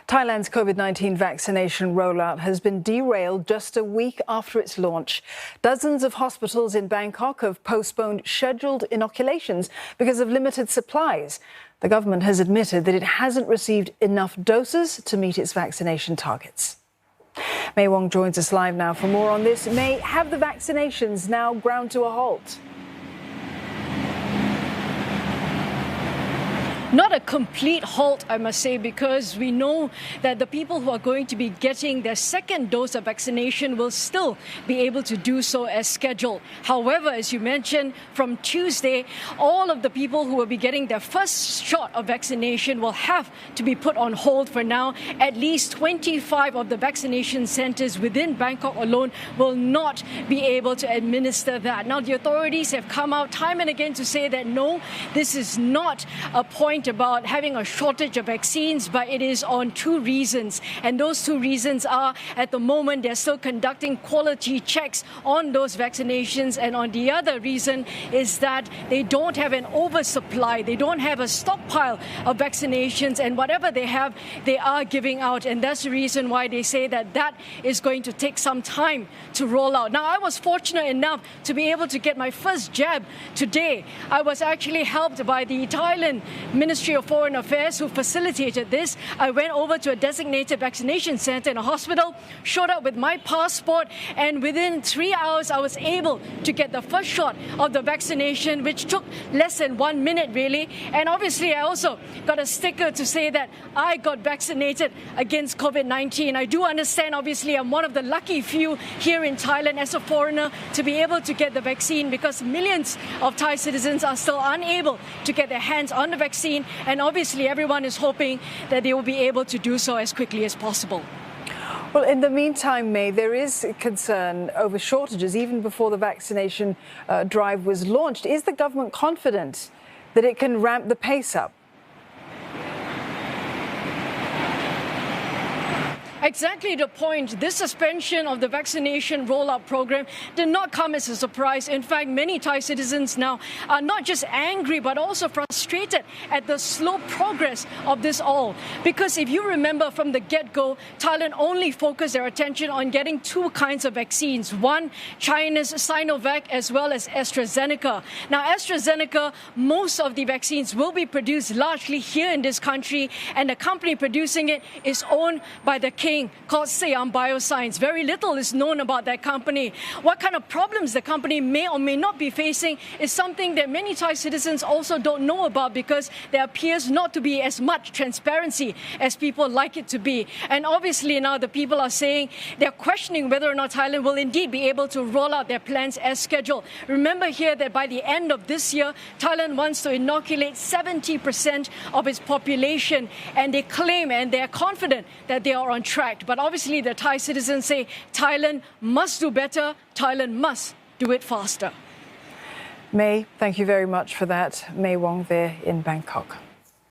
Thailand's COVID-19 vaccination rollout has been derailed just a week after its launch. Dozens of hospitals in Bangkok have postponed scheduled inoculations because of limited supplies. The government has admitted that it hasn't received enough doses to meet its vaccination targets. May Wong joins us live now for more on this. May, have the vaccinations now ground to a halt? Not a complete halt, I must say, because we know that the people who are going to be getting their second dose of vaccination will still be able to do so as scheduled. However, as you mentioned, from Tuesday, all of the people who will be getting their first shot of vaccination will have to be put on hold for now. At least 25 of the vaccination centres within Bangkok alone will not be able to administer that. Now, the authorities have come out time and again to say that no, this is not a point about having a shortage of vaccines, but it is on two reasons. And those two reasons are, at the moment, they're still conducting quality checks on those vaccinations. And on the other reason is that they don't have an oversupply. They don't have a stockpile of vaccinations. And whatever they have, they are giving out. And that's the reason why they say that that is going to take some time to roll out. Now, I was fortunate enough to be able to get my first jab today. I was actually helped by the Thailand Ministry of Foreign Affairs who facilitated this. I went over to a designated vaccination center in a hospital, showed up with my passport, and within 3 hours I was able to get the first shot of the vaccination, which took less than 1 minute really. And obviously I also got a sticker to say that I got vaccinated against COVID-19. I do understand, obviously, I'm one of the lucky few here in Thailand as a foreigner to be able to get the vaccine, because millions of Thai citizens are still unable to get their hands on the vaccine. And obviously everyone is hoping that they will be able to do so as quickly as possible. Well, in the meantime, May, there is concern over shortages even before the vaccination drive was launched. Is the government confident that it can ramp the pace up? Exactly the point. This suspension of the vaccination rollout program did not come as a surprise. In fact, many Thai citizens now are not just angry, but also frustrated at the slow progress of this all. Because if you remember from the get-go, Thailand only focused their attention on getting two kinds of vaccines. One, China's Sinovac, as well as AstraZeneca. Now, AstraZeneca, most of the vaccines will be produced largely here in this country, and the company producing it is owned by the king, called Siam Bioscience. Very little is known about that company. What kind of problems the company may or may not be facing is something that many Thai citizens also don't know about, because there appears not to be as much transparency as people like it to be. And obviously now the people are saying they're questioning whether or not Thailand will indeed be able to roll out their plans as scheduled. Remember here that by the end of this year, Thailand wants to inoculate 70% of its population, and they claim and they're confident that they are on track. But obviously the Thai citizens say Thailand must do better, Thailand must do it faster. May, thank you very much for that. May Wong there in Bangkok.